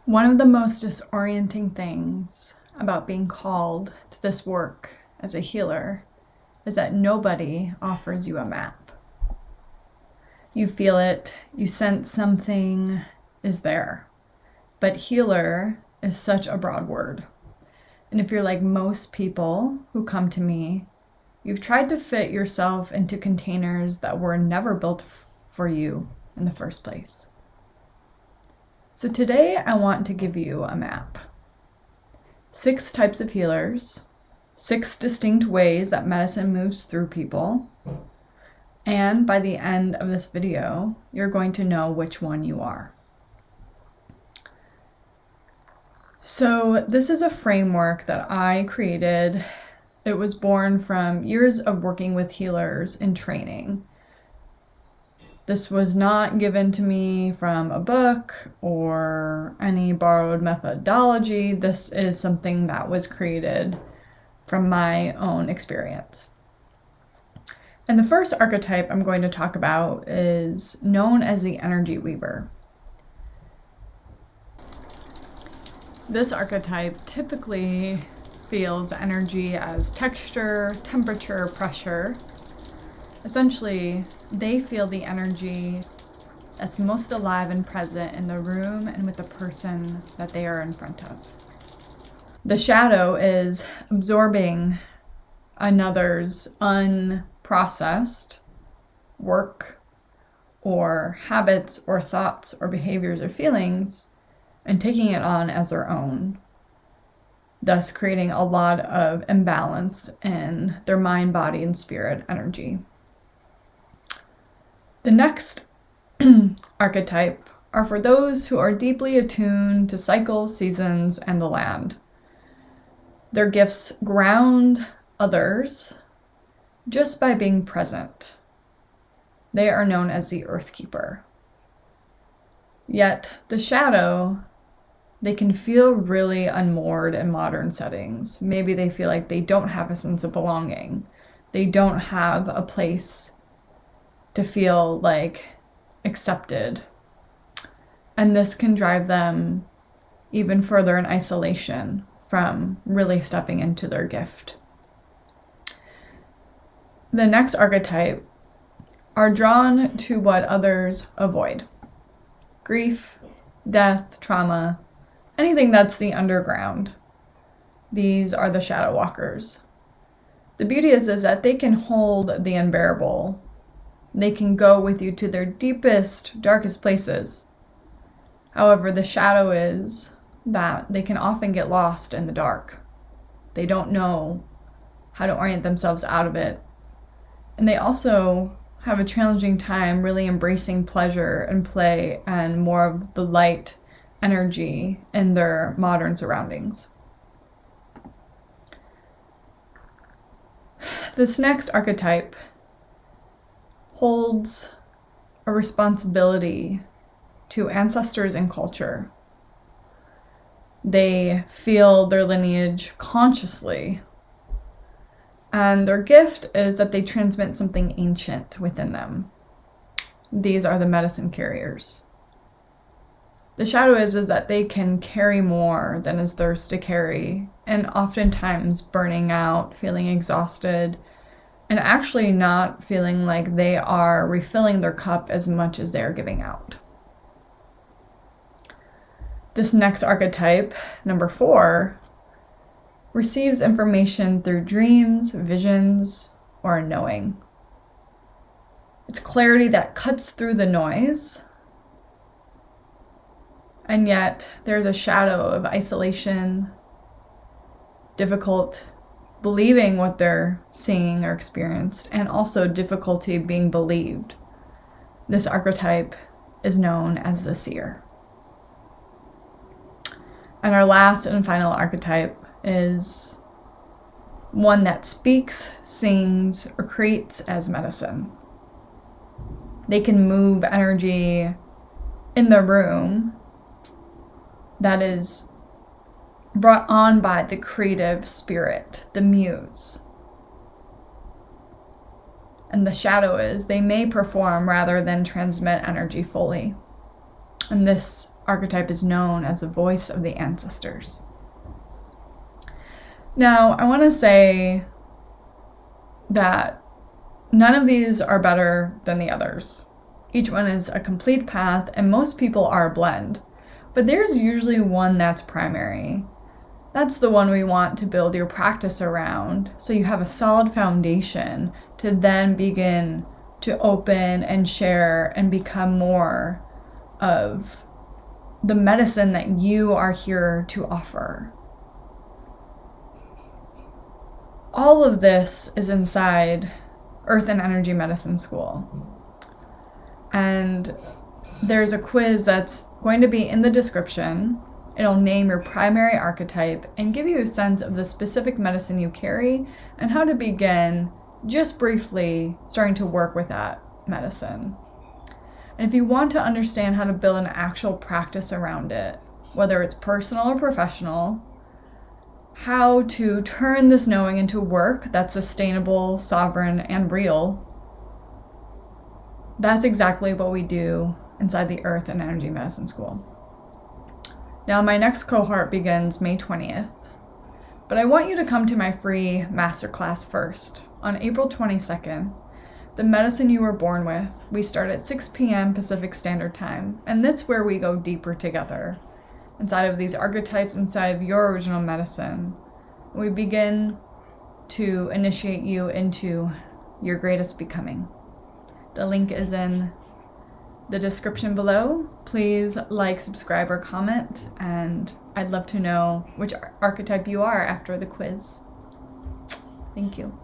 One of the most disorienting things about being called to this work as a healer is that nobody offers you a map. You feel it, you sense something is there. But healer is such a broad word. And if you're like most people who come to me, you've tried to fit yourself into containers that were never built for you in the first place. So today I want to give you a map. 6 types of healers, 6 distinct ways that medicine moves through people, and by the end of this video, you're going to know which one you are. So this is a framework that I created. It was born from years of working with healers in training. This was not given to me from a book or any borrowed methodology. This is something that was created from my own experience. And the first archetype I'm going to talk about is known as the energy weaver. This archetype typically feels energy as texture, temperature, pressure. Essentially, they feel the energy that's most alive and present in the room and with the person that they are in front of. The shadow is absorbing another's unprocessed work or habits or thoughts or behaviors or feelings and taking it on as their own, thus creating a lot of imbalance in their mind, body, and spirit energy. The next archetype are for those who are deeply attuned to cycles, seasons, and the land. Their gifts ground others just by being present. They are known as the Earth Keeper. Yet the shadow, they can feel really unmoored in modern settings. Maybe they feel like they don't have a sense of belonging. They don't have a place to feel like accepted. And this can drive them even further in isolation from really stepping into their gift. The next archetype are drawn to what others avoid. Grief, death, trauma, anything that's the underground. These are the shadow walkers. The beauty is that they can hold the unbearable. They can go with you to their deepest, darkest places. However, the shadow is that they can often get lost in the dark. They don't know how to orient themselves out of it. And they also have a challenging time really embracing pleasure and play and more of the light energy in their modern surroundings. This next archetype holds a responsibility to ancestors and culture. They feel their lineage consciously, and their gift is that they transmit something ancient within them. These are the medicine carriers. The shadow is that they can carry more than is theirs to carry, and oftentimes burning out, feeling exhausted, and actually not feeling like they are refilling their cup as much as they are giving out. This next archetype, number 4, receives information through dreams, visions, or a knowing. It's clarity that cuts through the noise, and yet there's a shadow of isolation, difficult believing what they're seeing or experienced, and also difficulty being believed. This archetype is known as the Seer. And our last and final archetype is one that speaks, sings, or creates as medicine. They can move energy in the room that is brought on by the creative spirit, the muse. And the shadow is they may perform rather than transmit energy fully. And this archetype is known as the voice of the ancestors. Now, I want to say that none of these are better than the others. Each one is a complete path, and most people are a blend. But there's usually one that's primary. That's the one we want to build your practice around, so you have a solid foundation to then begin to open and share and become more of the medicine that you are here to offer. All of this is inside Earth and Energy Medicine School. And there's a quiz that's going to be in the description. It'll name your primary archetype and give you a sense of the specific medicine you carry and how to begin, just briefly, starting to work with that medicine. And if you want to understand how to build an actual practice around it, whether it's personal or professional, how to turn this knowing into work that's sustainable, sovereign, and real, that's exactly what we do inside the Earth and Energy Medicine School. Now, my next cohort begins May 20th, but I want you to come to my free masterclass first. On April 22nd, the medicine you were born with, we start at 6 p.m. Pacific Standard Time, and that's where we go deeper together. Inside of these archetypes, inside of your original medicine, we begin to initiate you into your greatest becoming. The link is in the description below. Please like, subscribe, or comment, and I'd love to know which archetype you are after the quiz. Thank you.